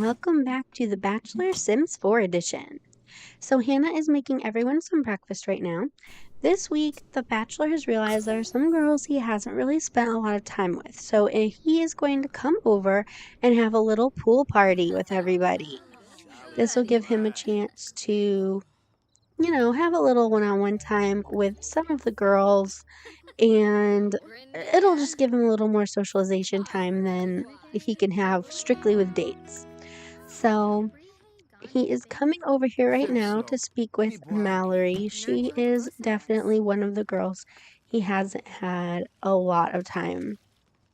welcome back to the Bachelor Sims 4 edition. So Hannah is making everyone some breakfast right now. This week, the Bachelor has realized there are some girls he hasn't really spent a lot of time with, so he is going to come over and have a little pool party with everybody. This will give him a chance to, have a little one-on-one time with some of the girls, and it'll just give him a little more socialization time than he can have strictly with dates. So he is coming over here right now to speak with Mallory. She is definitely one of the girls he hasn't had a lot of time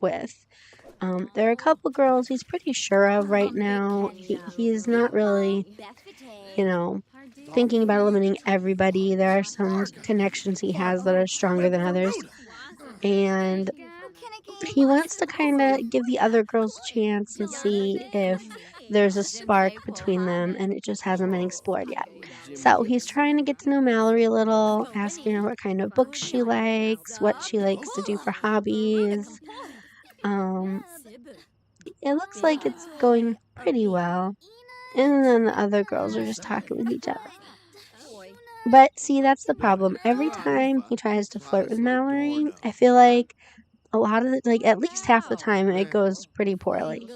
with. There are a couple girls he's pretty sure of right now. He's not really, you know, thinking about eliminating everybody. There are some connections he has that are stronger than others. And he wants to kind of give the other girls a chance and see if there's a spark between them, and it just hasn't been explored yet. So he's trying to get to know Mallory a little, asking her what kind of books she likes, what she likes to do for hobbies. Um, it looks like it's going pretty well. And then the other girls are just talking with each other. But see, that's the problem. Every time he tries to flirt with Mallory, I feel like a lot of the, like at least half the time it goes pretty poorly.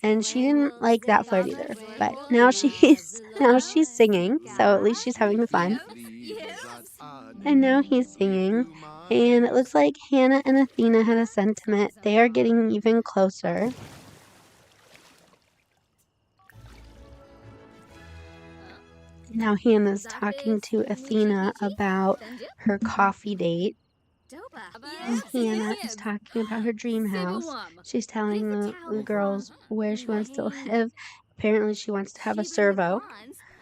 And she didn't like that flirt either. But now she's singing, so at least she's having fun. And now he's singing, and it looks like Hannah and Athena had a sentiment. They are getting even closer. Now Hannah's talking to Athena about her coffee date. And Hannah is talking about her dream house. She's telling the girls where she wants to live. Apparently she wants to have a servo.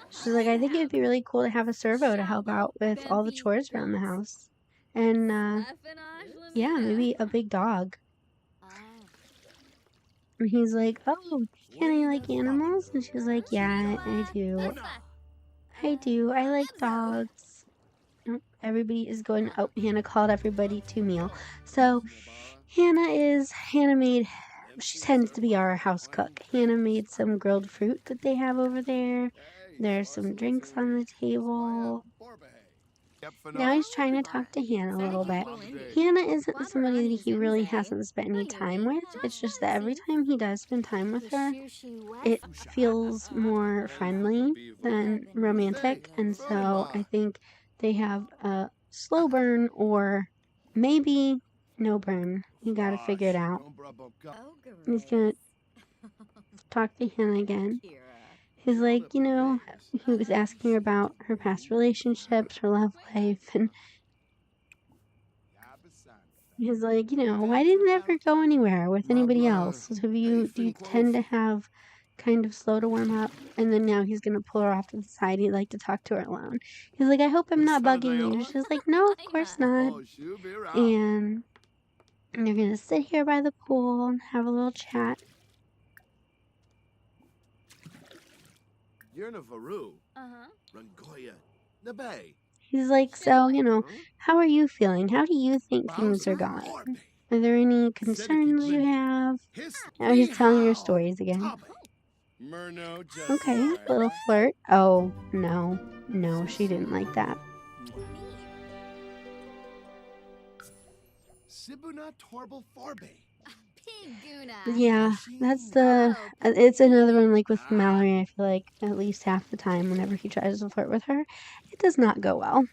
She's like, I think it would be really cool to have a servo to help out with all the chores around the house. And, yeah, maybe a big dog. And he's like, oh, can I like animals? And she's like, yeah, I do. I like dogs. Everybody is going, oh, Hannah called everybody to meal. So Hannah made, she tends to be our house cook. Hannah made some grilled fruit that they have over there. There's some drinks on the table. Now he's trying to talk to Hannah a little bit. Hannah isn't somebody that he really hasn't spent any time with. It's just that every time he does spend time with her, it feels more friendly than romantic. And so I think they have a slow burn or maybe no burn. You gotta figure it out. He's gonna talk to Hannah again. He's like, he was asking her about her past relationships, her love life, and he's like, why didn't it ever go anywhere with anybody else? Do you tend to have kind of slow to warm up? And then now he's gonna pull her off to the side. He'd like to talk to her alone. He's like, I hope I'm not bugging you. She's like, no, of course not. And they're gonna sit here by the pool and have a little chat. He's like, so, how are you feeling? How do you think things are going? Are there any concerns you have? Now he's telling her stories again. Okay, little flirt. Oh, no, she didn't like that. Yeah, it's another one like with Mallory. I feel like at least half the time whenever he tries to flirt with her, it does not go well.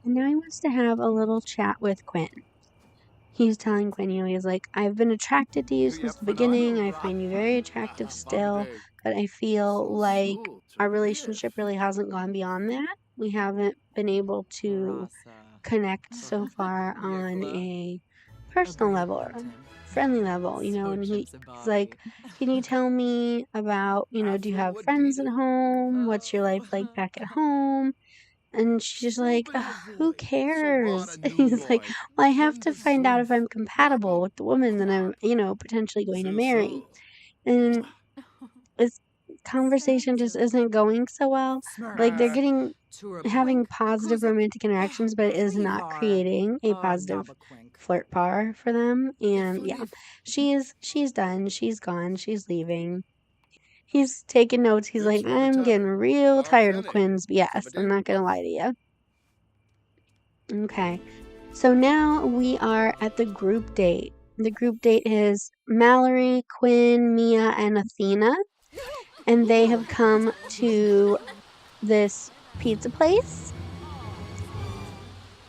And now he wants to have a little chat with Quinn. He's telling Quinn, he's like, I've been attracted to you since the beginning. I find you very attractive still, but I feel like our relationship really hasn't gone beyond that. We haven't been able to connect so far on a personal level or friendly level, and he's like, can you tell me about, do you have friends at home? What's your life like back at home? And she's just like, who cares? And he's like, well, I have to find out if I'm compatible with the woman that I'm, potentially going to marry. And this conversation just isn't going so well. Like they're having positive romantic interactions, but it is not creating a positive flirt par for them. And yeah, she's done. She's gone. She's leaving. He's taking notes. He's like, I'm getting real tired of Quinn's BS. I'm not gonna lie to you. Okay. So now we are at the group date. The group date is Mallory, Quinn, Mia, and Athena. And they have come to this pizza place.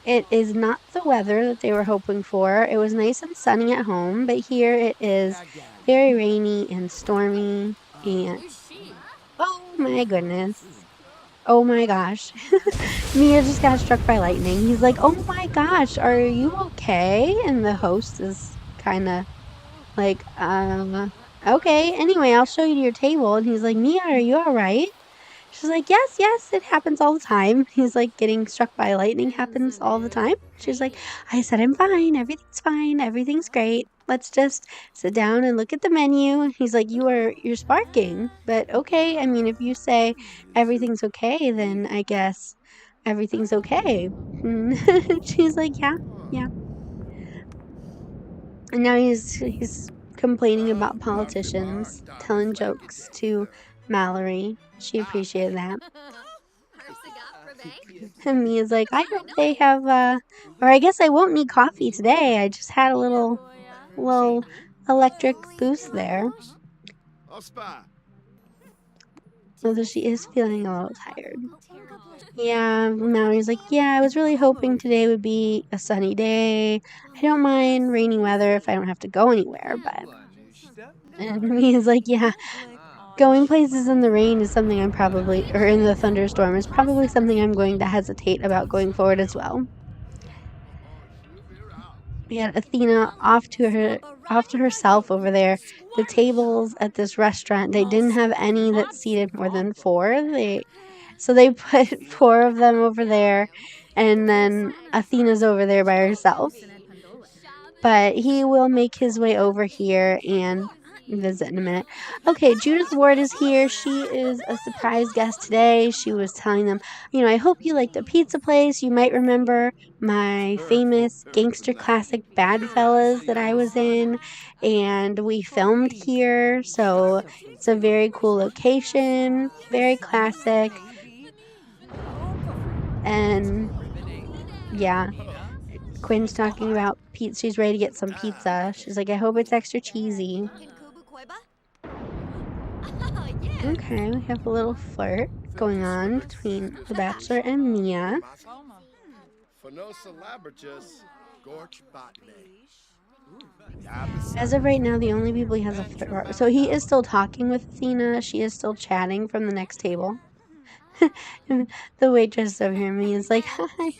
It is not the weather that they were hoping for. It was nice and sunny at home, but here it is very rainy and stormy. And oh my goodness. Oh my gosh. Mia just got struck by lightning. He's like, oh my gosh, are you okay? And the host is kind of like, okay. Anyway, I'll show you to your table. And he's like, Mia, are you all right? She's like, yes, yes, it happens all the time. He's like, getting struck by lightning happens all the time. She's like, I said, I'm fine. Everything's fine. Everything's great. Let's just sit down and look at the menu. He's like, you're sparking, but okay. I mean, if you say everything's okay, then I guess everything's okay. She's like, yeah, yeah. And now he's complaining about politicians, telling jokes to Mallory. She appreciated that. And Mia's like, I hope they have, or I guess I won't need coffee today. I just had a little electric boost there. Although she is feeling a little tired. Yeah, Mallory's like, yeah, I was really hoping today would be a sunny day. I don't mind rainy weather if I don't have to go anywhere, but. And Mia's like, yeah, going places in the rain is something I'm probably, or in the thunderstorm is probably something I'm going to hesitate about going forward as well. We had Athena off to herself over there. The tables at this restaurant, they didn't have any that seated more than 4. So they put 4 of them over there, and then Athena's over there by herself. But he will make his way over here and visit in a minute. Okay, Judith Ward is here. She is a surprise guest today. She was telling them, I hope you like the pizza place. You might remember my famous gangster classic Badfellas that I was in, and we filmed here. So it's a very cool location, very classic. And yeah, Quinn's talking about pizza. She's ready to get some pizza. She's like, I hope it's extra cheesy. Okay, we have a little flirt going on between the Bachelor and Mia. As of right now, the only people he has a flirt for. So he is still talking with Athena. She is still chatting from the next table. The waitress over here, Mia, is like, hi,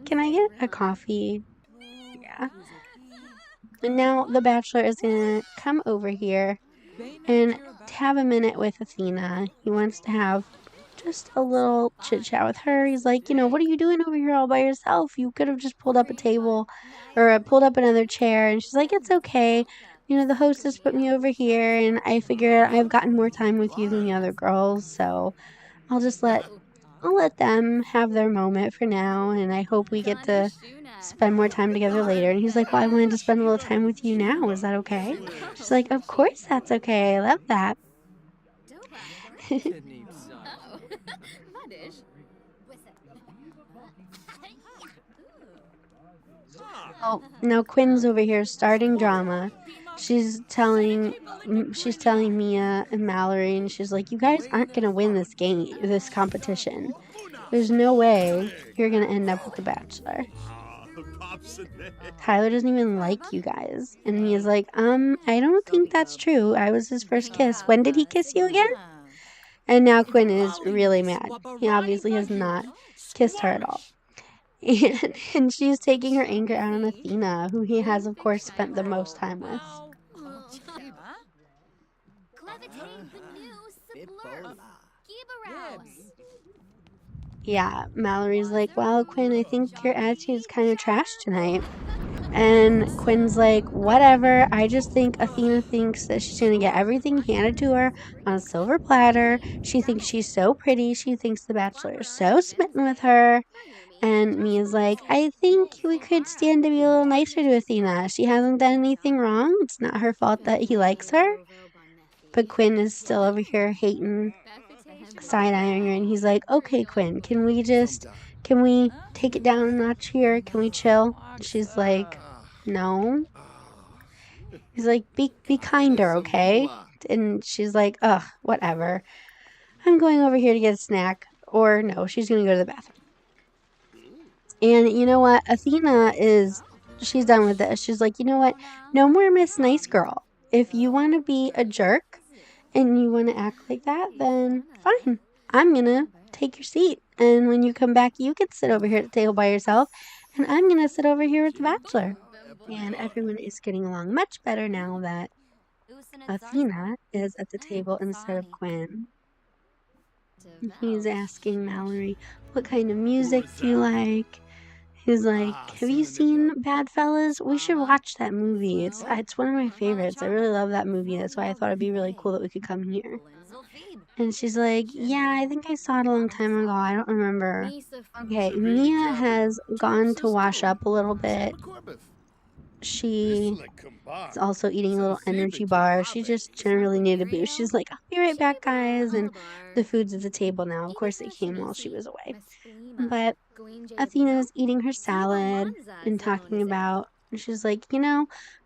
can I get a coffee? Yeah. And now the Bachelor is gonna come over here and have a minute with Athena. He wants to have just a little chit chat with her. He's like, what are you doing over here all by yourself? You could have just pulled up a table or pulled up another chair. And she's like, it's okay. The hostess put me over here, and I figured I've gotten more time with you than the other girls, so I'll let them have their moment for now, and I hope we get to spend more time together later. And he's like, well, I wanted to spend a little time with you now. Is that okay? She's like, of course that's okay. I love that. Oh, now Quinn's over here starting drama. She's telling Mia and Mallory, and she's like, you guys aren't gonna win this competition. There's no way you're gonna end up with the Bachelor. Tyler doesn't even like you guys. And Mia's like, I don't think that's true. I was his first kiss. When did he kiss you again? And now Quinn is really mad. He obviously has not kissed her at all. And she's taking her anger out on Athena, who he has, of course, spent the most time with. Yeah, Mallory's like, well, Quinn, I think your attitude's kind of trash tonight. And Quinn's like, whatever, I just think Athena thinks that she's going to get everything handed to her on a silver platter. She thinks she's so pretty. She thinks the Bachelor is so smitten with her. And Mia's like, I think we could stand to be a little nicer to Athena. She hasn't done anything wrong. It's not her fault that he likes her. But Quinn is still over here hating, side-eyeing her, and he's like, okay, Quinn, can we take it down a notch here? Can we chill? She's like, no. He's like, be kinder, okay? And she's like, ugh, whatever. I'm going over here to get a snack. Or no, she's gonna go to the bathroom. And you know what? She's done with this. She's like, you know what? No more Miss Nice Girl. If you want to be a jerk and you want to act like that, then fine. I'm gonna take your seat. And when you come back, you can sit over here at the table by yourself. And I'm gonna sit over here with the Bachelor. And everyone is getting along much better now that Athena is at the table instead of Quinn. He's asking Mallory, what kind of music do you like? He's like, have you seen Bad Fellas? We should watch that movie. It's one of my favorites. I really love that movie. That's why I thought it'd be really cool that we could come here. And she's like, yeah, I think I saw it a long time ago. I don't remember. Okay, Mia has gone to wash up a little bit. She is also eating a little energy bar. She just generally needed a boost. She's like, I'll be right back, guys. And the food's at the table now. Of course, it came while she was away. But Athena's eating her salad and talking about, she's like,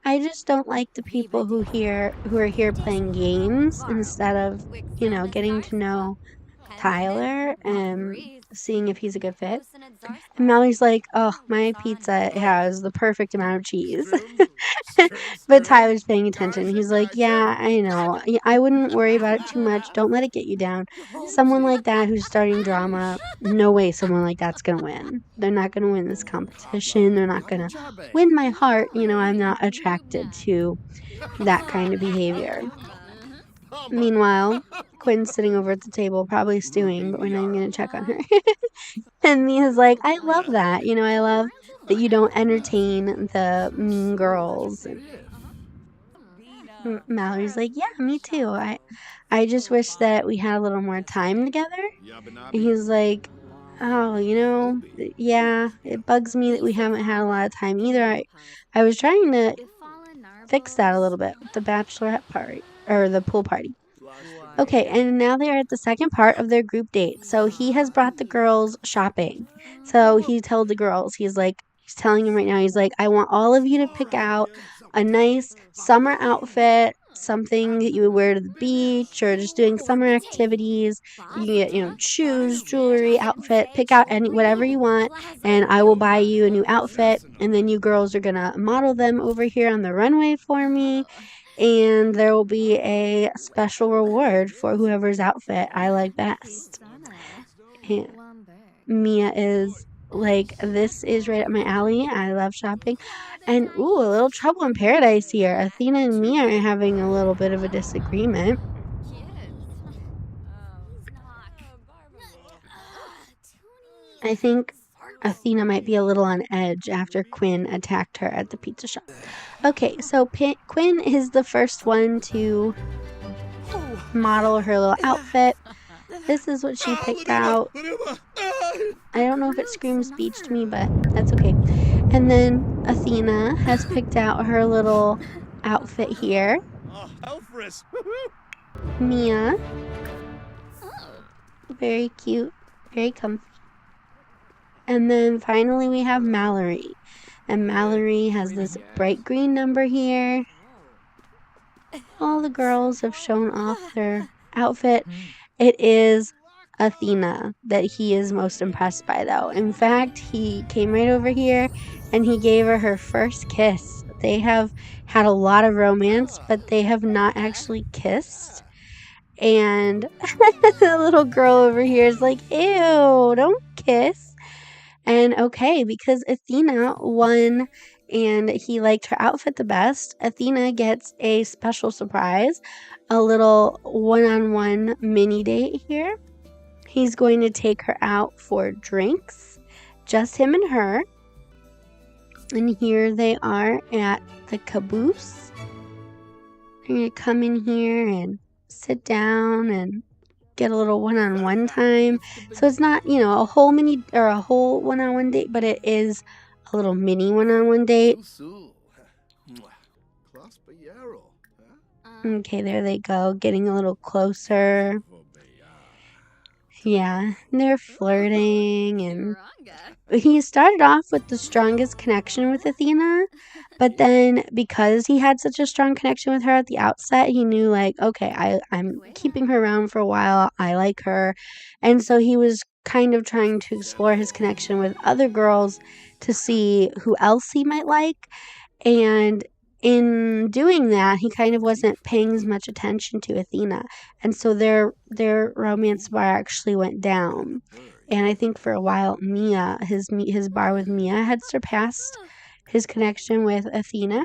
I just don't like the people who are here playing games instead of, getting to know Tyler and seeing if he's a good fit. And Mallory's like, oh, my pizza has the perfect amount of cheese. But Tyler's paying attention. He's like, yeah, I know. I wouldn't worry about it too much. Don't let it get you down. Someone like that who's starting drama, no way someone like that's going to win. They're not going to win this competition. They're not going to win my heart. I'm not attracted to that kind of behavior. Meanwhile, Quinn's sitting over at the table, probably stewing, but we're not even going to check on her. And Mia's like, I love that. I love that you don't entertain the mean girls. And Mallory's like, yeah, me too. I just wish that we had a little more time together. And he's like, oh, yeah, it bugs me that we haven't had a lot of time either. I was trying to fix that a little bit with the bachelorette party, or the pool party. Okay, and now they are at the second part of their group date. So he has brought the girls shopping. So he told the girls, he's telling them right now, he's like, I want all of you to pick out a nice summer outfit, something that you would wear to the beach or just doing summer activities. You can get, shoes, jewelry, outfit, pick out whatever you want, and I will buy you a new outfit. And then you girls are gonna model them over here on the runway for me. And there will be a special reward for whoever's outfit I like best. And Mia is like, this is right up my alley. I love shopping. And ooh, a little trouble in paradise here. Athena and Mia are having a little bit of a disagreement. I think Athena might be a little on edge after Quinn attacked her at the pizza shop. Okay, so Quinn is the first one to model her little outfit. This is what she picked out. I don't know if it screams beach to me, but that's okay. And then Athena has picked out her little outfit here. Mia, very cute, very comfy. And then finally we have Mallory. And Mallory has this bright green number here. All the girls have shown off their outfit. It is Athena that he is most impressed by, though. In fact, he came right over here and he gave her her first kiss. They have had a lot of romance, but they have not actually kissed. And the little girl over here is like, ew, don't kiss. And okay, because Athena won and he liked her outfit the best, Athena gets a special surprise, a little one-on-one mini date here. He's going to take her out for drinks, just him and her. And here they are at the caboose. They're going to come in here and sit down and get a little one-on-one time. So it's not, a whole mini or a whole one-on-one date, but it is a little mini one-on-one date. Okay, there they go, getting a little closer. Yeah, they're flirting, and he started off with the strongest connection with Athena, but then because he had such a strong connection with her at the outset, he knew like, okay, I'm keeping her around for a while. I like her. And so he was kind of trying to explore his connection with other girls to see who else he might like. And in doing that, he kind of wasn't paying as much attention to Athena. And so their romance bar actually went down. And I think for a while, his bar with Mia had surpassed his connection with Athena.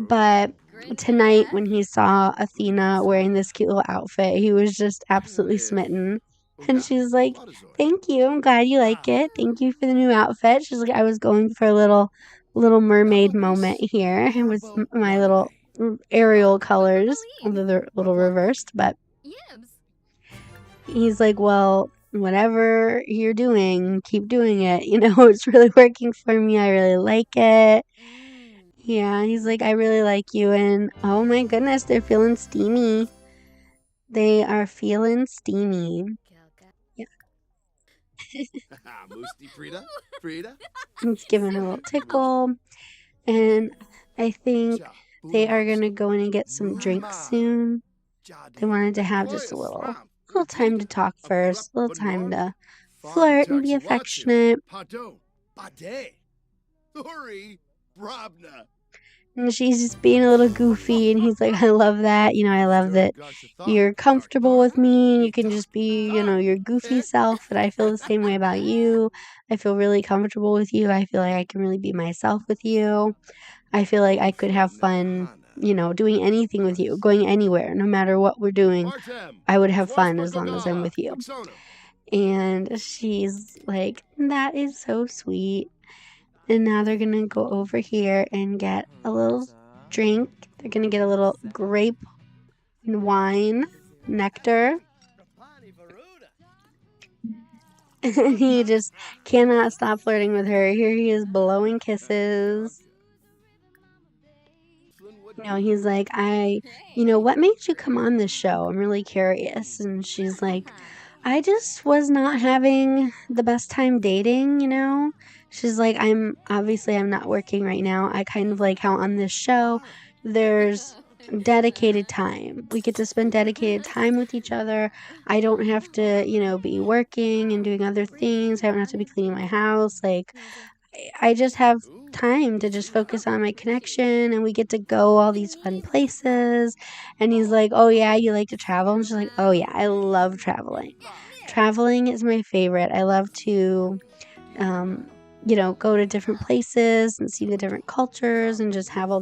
But tonight, when he saw Athena wearing this cute little outfit, he was just absolutely smitten. And she's like, "Thank you. I'm glad you like it. Thank you for the new outfit." She's like, "I was going for a little mermaid moment here with my little Ariel colors, although they're a little reversed." But he's like, "Well, whatever you're doing, keep doing it. It's really working for me. I really like it." Yeah, he's like, "I really like you." And oh my goodness, they're feeling steamy. They are feeling steamy. Yeah. He's giving her a little tickle. And I think they are going to go in and get some drinks soon. They wanted to have just a little time to talk first, a little time to flirt and be affectionate. And she's just being a little goofy, and he's like, "I love that. I love that you're comfortable with me, and you can just be, your goofy self, and I feel the same way about you. I feel really comfortable with you. I feel like I can really be myself with you. I feel like I could have fun, doing anything with you, going anywhere, no matter what we're doing. I would have fun as long as I'm with you." And she's like, "That is so sweet." And now they're going to go over here and get a little drink. They're going to get a little grape and wine nectar. And he just cannot stop flirting with her. Here he is blowing kisses. He's like, what made you come on this show? I'm really curious." And she's like, "I just was not having the best time dating. She's like, I'm not working right now. I kind of like how on this show, there's dedicated time. We get to spend dedicated time with each other. I don't have to, be working and doing other things. I don't have to be cleaning my house. Like, I just have time to just focus on my connection, and we get to go all these fun places." And he's like, "Oh yeah, you like to travel?" And she's like, "Oh yeah, I love traveling. Traveling is my favorite. I love to go to different places and see the different cultures and just have all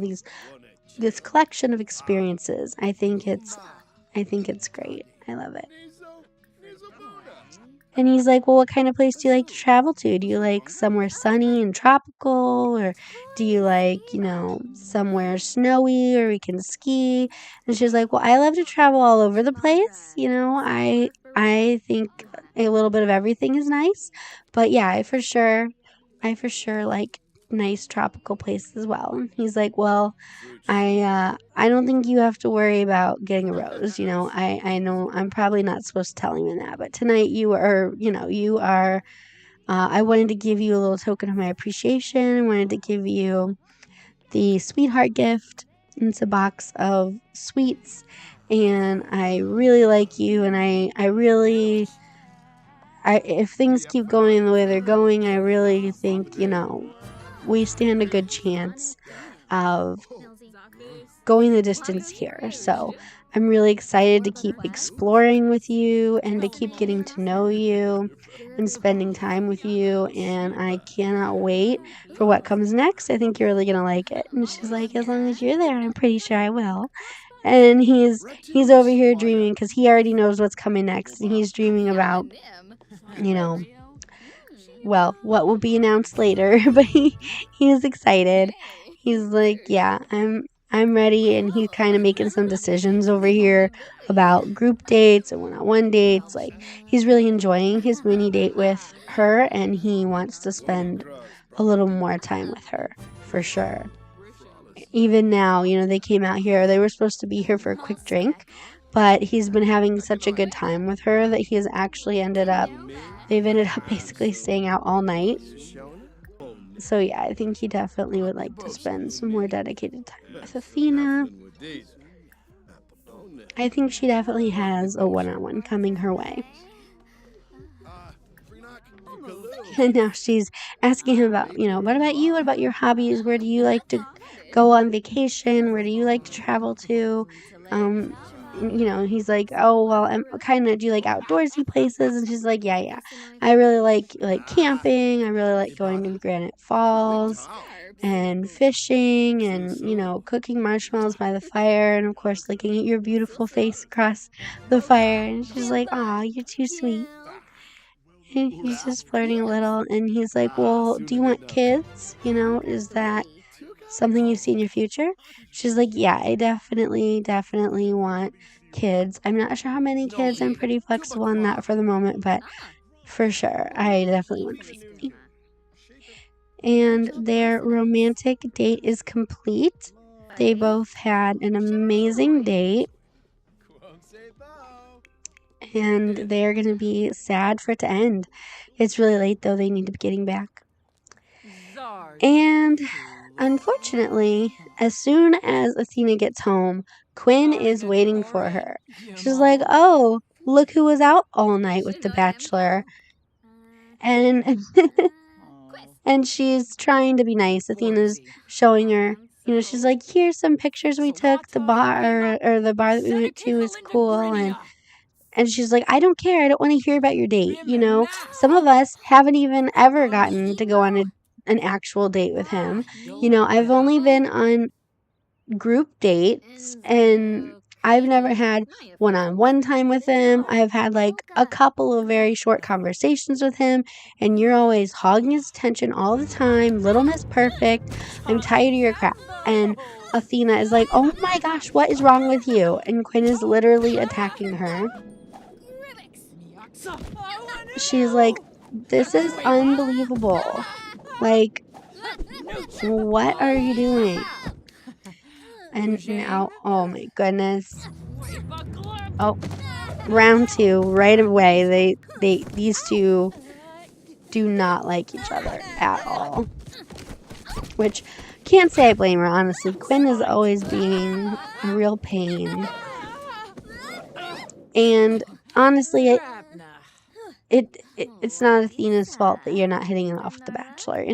this collection of experiences. I think it's great. I love it." And he's like, "Well, what kind of place do you like to travel to? Do you like somewhere sunny and tropical, or do you like, somewhere snowy or we can ski?" And she's like, "Well, I love to travel all over the place. I think a little bit of everything is nice. But yeah, I for sure like nice tropical places as well." And he's like, "Well, I don't think you have to worry about getting a rose. I know I'm probably not supposed to tell him that, but tonight you are. I wanted to give you a little token of my appreciation. I wanted to give you the sweetheart gift. It's a box of sweets, and I really like you, and I really." If things keep going the way they're going, I really think, we stand a good chance of going the distance here. So I'm really excited to keep exploring with you and to keep getting to know you and spending time with you. And I cannot wait for what comes next. I think you're really going to like it. And she's like, "As long as you're there, I'm pretty sure I will." And he's over here dreaming because he already knows what's coming next. And he's dreaming about, you know, well, what will be announced later. But he's excited. He's like, "Yeah, I'm ready." And he's kind of making some decisions over here about group dates and one-on-one dates. Like, he's really enjoying his mini date with her, and he wants to spend a little more time with her for sure. even now, they came out here. They were supposed to be here for a quick drink, but he's been having such a good time with her that he has actually they've ended up basically staying out all night. So yeah, I think he definitely would like to spend some more dedicated time with Athena. I think she definitely has a one-on-one coming her way. And now she's asking him about, what about you? What about your hobbies? Where do you like to go on vacation? Where do you like to travel to? Um, he's like, oh, well, I'm kind of, do you like outdoorsy places? And she's like, yeah. I really like camping. I really like going to Granite Falls and fishing and, cooking marshmallows by the fire. And of course, looking at your beautiful face across the fire. And she's like, aw, you're too sweet. And he's just flirting a little, and he's like, well, do you want kids? Is that something you see in your future? She's like, yeah, I definitely want kids. I'm not sure how many kids. I'm pretty flexible on that for the moment, but for sure, I definitely want a family. And their romantic date is complete. They both had an amazing date, and they're going to be sad for it to end. It's really late, though. They need to be getting back. And unfortunately, as soon as Athena gets home, Quinn is waiting for her. She's like, oh, look who was out all night with the Bachelor. And and she's trying to be nice. Athena's showing her, she's like, here's some pictures we took. The bar or the bar that we went to is cool. And she's like, I don't care. I don't want to hear about your date. Some of us haven't even ever gotten to go on an actual date with him. I've only been on group dates, and I've never had one-on-one time with him. I've had like a couple of very short conversations with him, and you're always hogging his attention all the time. Little Miss Perfect, I'm tired of your crap. And Athena is like, oh my gosh, what is wrong with you? And Quinn is literally attacking her. She's like, this is unbelievable. Like, what are you doing? And now, oh my goodness. Oh, round 2, right away. These two do not like each other at all. Which, can't say I blame her, honestly. Quinn is always being a real pain. And honestly, it's not Athena's fault that you're not hitting it off with the Bachelor,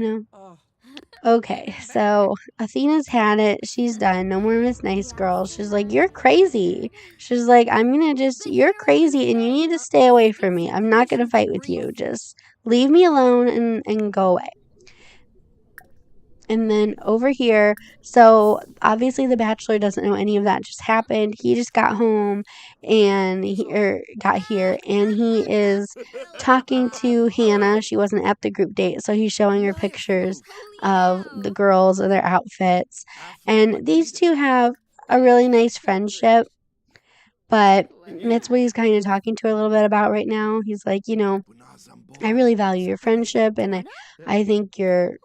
Okay, so Athena's had it. She's done. No more Miss Nice Girl. She's like, you're crazy. She's like, you're crazy and you need to stay away from me. I'm not going to fight with you. Just leave me alone and go away. And then over here, so obviously the Bachelor doesn't know any of that just happened. He just got home and got here, and he is talking to Hannah. She wasn't at the group date, so he's showing her pictures of the girls and their outfits. And these two have a really nice friendship, but that's what he's kind of talking to her a little bit about right now. He's like, I really value your friendship, and I think you're,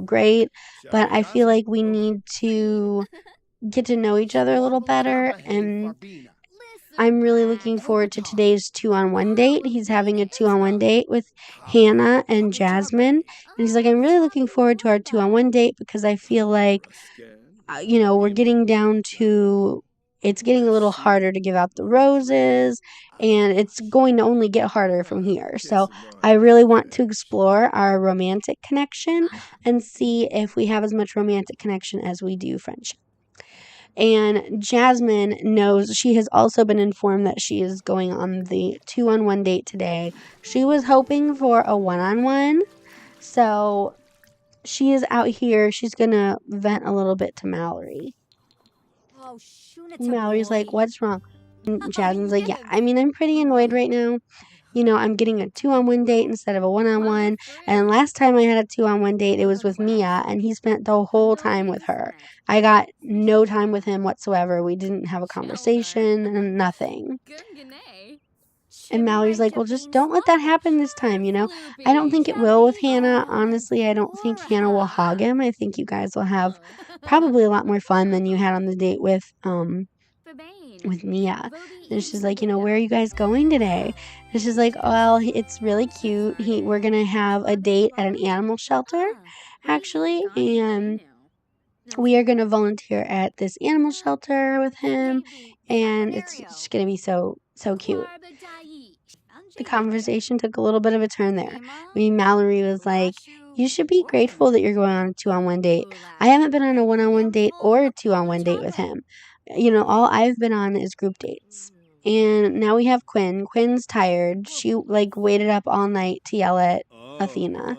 great, but I feel like we need to get to know each other a little better, and I'm really looking forward to today's 2-on-1 date. He's having a 2-on-1 date with Hannah and Jasmine, and he's like, I'm really looking forward to our 2-on-1 date because I feel like, we're getting down to, it's getting a little harder to give out the roses, and it's going to only get harder from here. So I really want to explore our romantic connection and see if we have as much romantic connection as we do friendship. And Jasmine knows, she has also been informed that she is going on the 2-on-1 date today. She was hoping for a 1-on-1, so she is out here. She's gonna vent a little bit to Mallory. Mallory's like, what's wrong? And Jasmine's like, yeah, I'm pretty annoyed right now. I'm getting a 2-on-1 date instead of a 1-on-1. And last time I had a 2-on-1 date, it was with Mia, and he spent the whole time with her. I got no time with him whatsoever. We didn't have a conversation and nothing. And Mallory's like, well, just don't let that happen this time, you know? I don't think it will with Hannah. Honestly, I don't think Hannah will hog him. I think you guys will have probably a lot more fun than you had on the date with Mia. And she's like, where are you guys going today? And she's like, well, it's really cute. We're gonna have a date at an animal shelter, actually, and we are gonna volunteer at this animal shelter with him, and it's just gonna be so cute. The conversation took a little bit of a turn there. Mallory was like, you should be grateful that you're going on a 2-on-1 date. I haven't been on a 1-on-1 date or a 2-on-1 date with him. All I've been on is group dates. And now we have Quinn. Quinn's tired. She waited up all night to yell at Athena.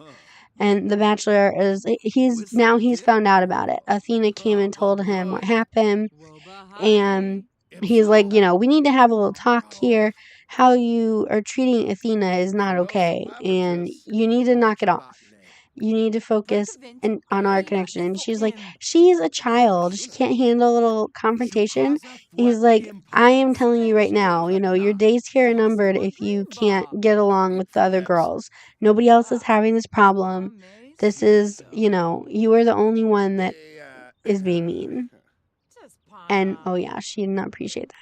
And the Bachelor he's found out about it. Athena came and told him what happened. And he's like, we need to have a little talk here. How you are treating Athena is not okay, and you need to knock it off. You need to focus on our connection. And she's like, she's a child. She can't handle a little confrontation. And he's like, I am telling you right now, your days here are numbered if you can't get along with the other girls. Nobody else is having this problem. This is, you are the only one that is being mean. And oh yeah, she did not appreciate that.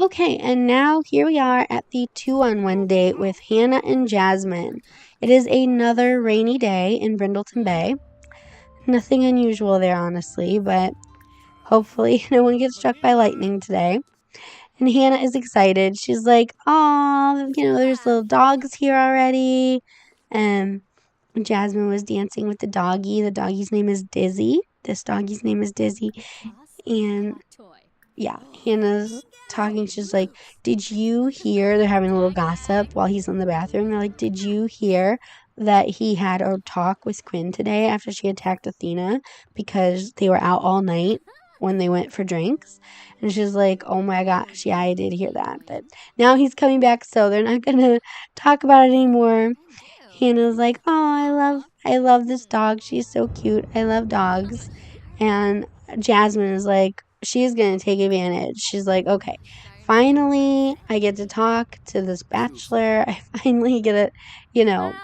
Okay, and now here we are at the 2-on-1 date with Hannah and Jasmine. It is another rainy day in Brindleton Bay. Nothing unusual there, honestly, but hopefully no one gets struck by lightning today. And Hannah is excited. She's like, oh, there's little dogs here already. And Jasmine was dancing with the doggy. The doggy's name is Dizzy. This doggy's name is Dizzy. And yeah, Hannah's talking. She's like, did you hear? They're having a little gossip while he's in the bathroom. They're like, did you hear that he had a talk with Quinn today after she attacked Athena because they were out all night when they went for drinks? And she's like, oh my gosh, yeah, I did hear that. But now he's coming back, so they're not going to talk about it anymore. Hannah's like, oh, I love this dog. She's so cute. I love dogs. And Jasmine is like, she's going to take advantage. She's like, okay, finally I get to talk to this Bachelor. I finally get a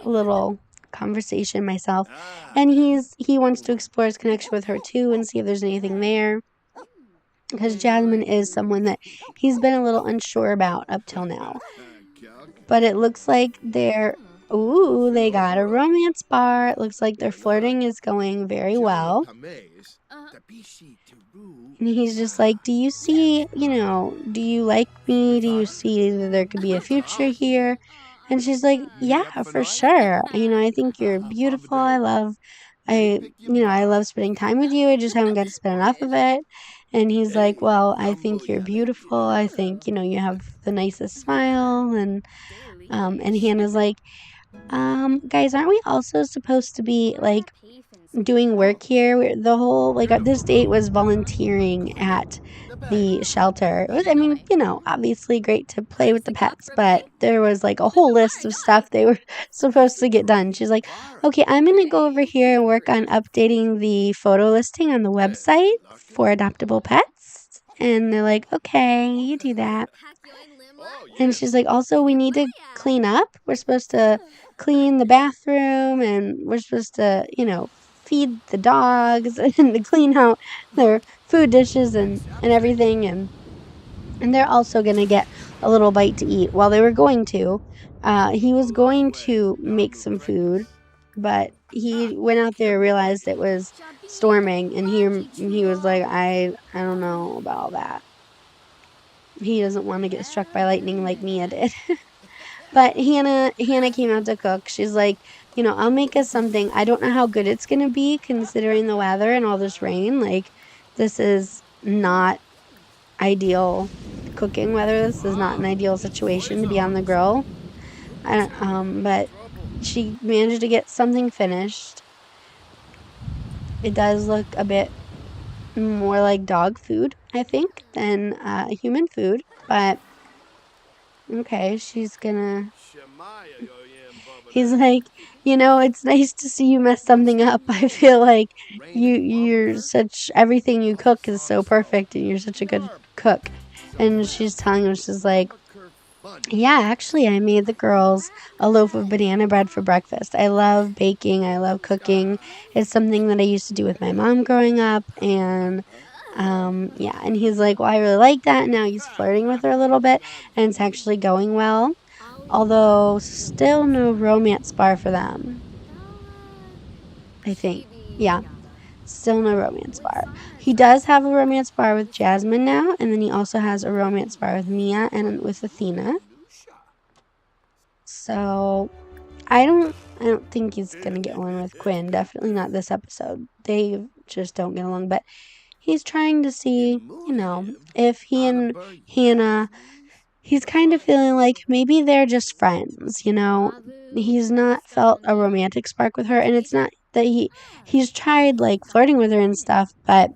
little conversation myself. And he wants to explore his connection with her too and see if there's anything there. Because Jasmine is someone that he's been a little unsure about up till now. But it looks like they got a romance bar. It looks like their flirting is going very well. And he's just like, do you see, do you like me? Do you see that there could be a future here? And she's like, yeah, for sure. I think you're beautiful. I love spending time with you. I just haven't got to spend enough of it. And he's like, well, I think you're beautiful. I think, you have the nicest smile. And Hannah's like, guys, aren't we also supposed to be doing work here? The whole this date was volunteering at the shelter. It was, obviously great to play with the pets, but there was a whole list of stuff they were supposed to get done. She's like, okay, I'm gonna go over here and work on updating the photo listing on the website for adoptable pets. And they're like, okay, you do that. And she's like, also, we need to clean up. We're supposed to clean the bathroom, and we're supposed to, feed the dogs and to clean out their food dishes and everything. And they're also going to get a little bite to eat. Well, they were going to. He was going to make some food, but he went out there and realized it was storming, and he was like, I don't know about all that. He doesn't want to get struck by lightning like Mia did. But Hannah came out to cook. She's like, I'll make us something. I don't know how good it's going to be considering the weather and all this rain. This is not ideal cooking weather. This is not an ideal situation to be on the grill. But she managed to get something finished. It does look a bit more like dog food, I think, than human food. But okay, she's gonna. He's like, it's nice to see you mess something up. I feel like you're such, everything you cook is so perfect, and you're such a good cook. And she's telling him, she's like, Yeah, actually, I made the girls a loaf of banana bread for breakfast. I love baking, I love cooking. It's something that I used to do with my mom growing up. And yeah, and he's like, well, I really like that. Now he's flirting with her a little bit, and it's actually going well. Although, still no romance bar for them, I think. Yeah, still no romance bar. He does have a romance bar with Jasmine now, and then he also has a romance bar with Mia and with Athena. So I don't think he's gonna get one with Quinn. Definitely not this episode. They just don't get along. But he's trying to see, if he and Hannah, he's kind of feeling like maybe they're just friends. He's not felt a romantic spark with her, and it's not that he's tried like flirting with her and stuff, but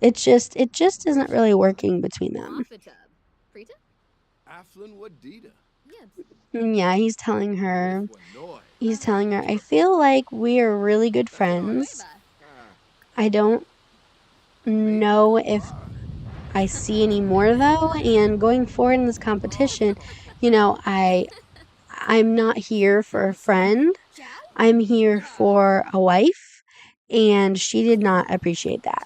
it just isn't really working between them. And yeah, he's telling her, I feel like we're really good friends. I don't know if I see any more though, and going forward in this competition, I'm not here for a friend. I'm here for a wife, and she did not appreciate that.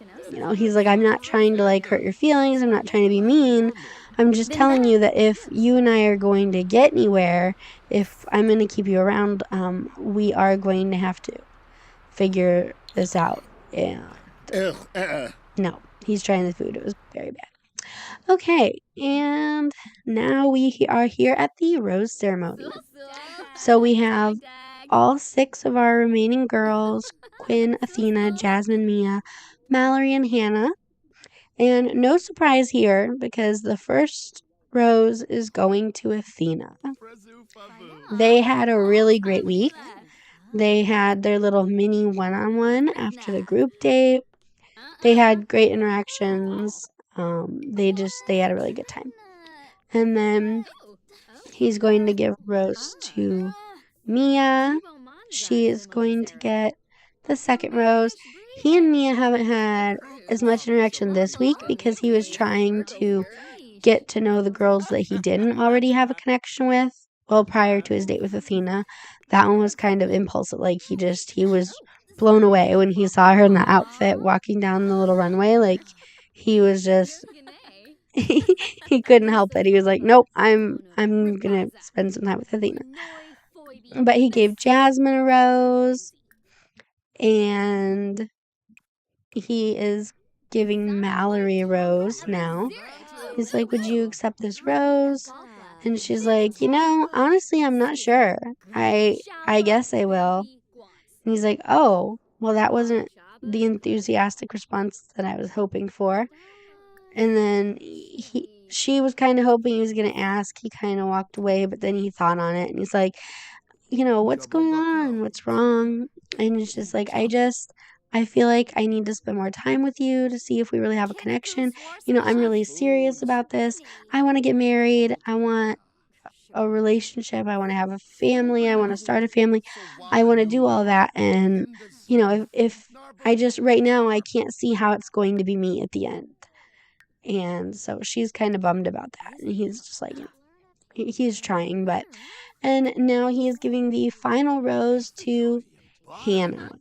He's like, I'm not trying to like hurt your feelings. I'm not trying to be mean. I'm just telling you that if you and I are going to get anywhere, if I'm going to keep you around, we are going to have to figure this out. And no, he's trying the food. It was very bad. Okay, and now we are here at the rose ceremony. So we have all 6 of our remaining girls: Quinn, Athena, Jasmine, Mia, Mallory, and Hannah. And no surprise here because the first rose is going to Athena. They had a really great week. They had their little mini one-on-one after the group date. They had great interactions. They had a really good time. And then he's going to give rose to Mia. She is going to get the second rose. He and Mia haven't had as much interaction this week because he was trying to get to know the girls that he didn't already have a connection with. Well, prior to his date with Athena, that one was kind of impulsive. Like he was blown away when he saw her in that outfit walking down the little runway. Like he was just he couldn't help it. He was like, "Nope, I'm gonna spend some time with Athena." But he gave Jasmine a rose, and he is giving Mallory a rose now. He's like, "Would you accept this rose?" And she's like, honestly, I'm not sure. I guess I will. And he's like, "Oh, well, that wasn't the enthusiastic response that I was hoping for." And then she was kind of hoping he was going to ask. He kind of walked away, but then he thought on it, and he's like, what's going on? What's wrong? And it's just like, I feel like I need to spend more time with you to see if we really have a connection. I'm really serious about this. I want to get married. I want a relationship. I want to have a family. I want to start a family. I want to do all that. And, if I just, right now, I can't see how it's going to be me at the end. And so she's kind of bummed about that. And he's just like, he's trying, but. And now he is giving the final rose to Hannah.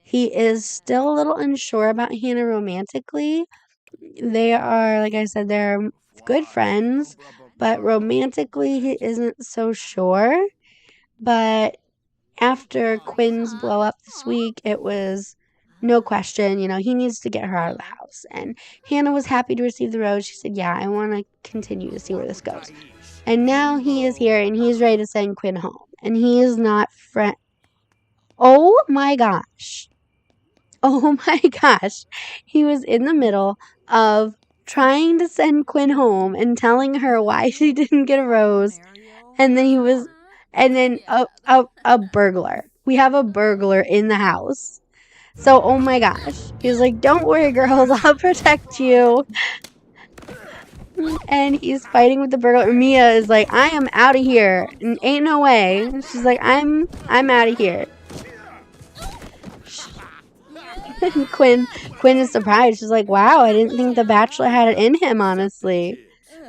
He is still a little unsure about Hannah romantically. They are, like I said, they're good friends, but romantically, he isn't so sure. But after Quinn's blow up this week, it was no question, he needs to get her out of the house. And Hannah was happy to receive the rose. She said, yeah, I want to continue to see where this goes. And now he is here and he's ready to send Quinn home. And he is not Oh my gosh. Oh my gosh. He was in the middle of trying to send Quinn home and telling her why she didn't get a rose. And then a burglar. We have a burglar in the house. So, oh my gosh. He was like, don't worry, girls, I'll protect you. And he's fighting with the burglar. Mia is like, I am out of here. And ain't no way. She's like, I'm out of here. And Quinn is surprised. She's like, wow, I didn't think the Bachelor had it in him, honestly.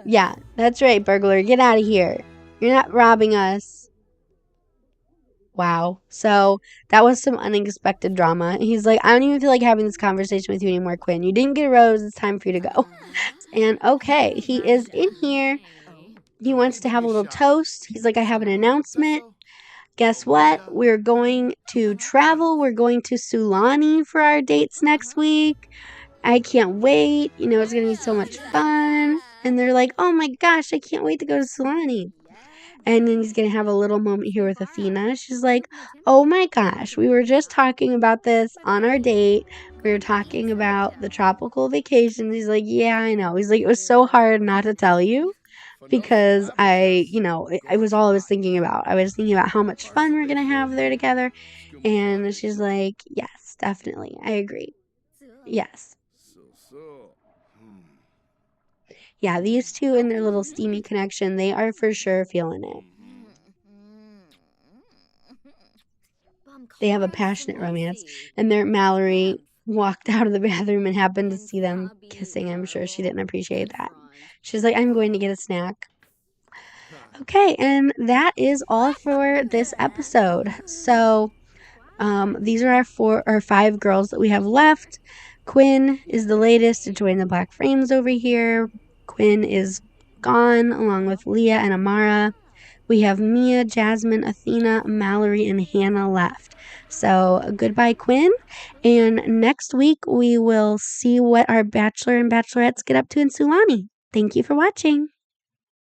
Yeah, that's right, burglar. Get out of here. You're not robbing us. Wow. So that was some unexpected drama. He's like, I don't even feel like having this conversation with you anymore, Quinn. You didn't get a rose. It's time for you to go. And okay, he is in here. He wants to have a little toast. He's like, I have an announcement. Guess what? We're going to travel. We're going to Sulani for our dates next week. I can't wait. It's going to be so much fun. And they're like, oh my gosh, I can't wait to go to Sulani. And then he's going to have a little moment here with Athena. She's like, oh my gosh, we were just talking about this on our date. We were talking about the tropical vacation. He's like, yeah, I know. He's like, it was so hard not to tell you because it was all I was thinking about. I was thinking about how much fun we're going to have there together. And she's like, yes, definitely. I agree. Yes. Yeah, these two and their little steamy connection, they are for sure feeling it. They have a passionate romance. And there Mallory walked out of the bathroom and happened to see them kissing. I'm sure she didn't appreciate that. She's like, I'm going to get a snack. Okay, and that is all for this episode. So these are our 5 girls that we have left. Quinn is the latest to join the Black Frames over here. Quinn is gone along with Leah and Amara. We have Mia, Jasmine, Athena, Mallory, and Hannah left. So goodbye, Quinn. And next week we will see what our Bachelor and Bachelorettes get up to in Sulani. Thank you for watching.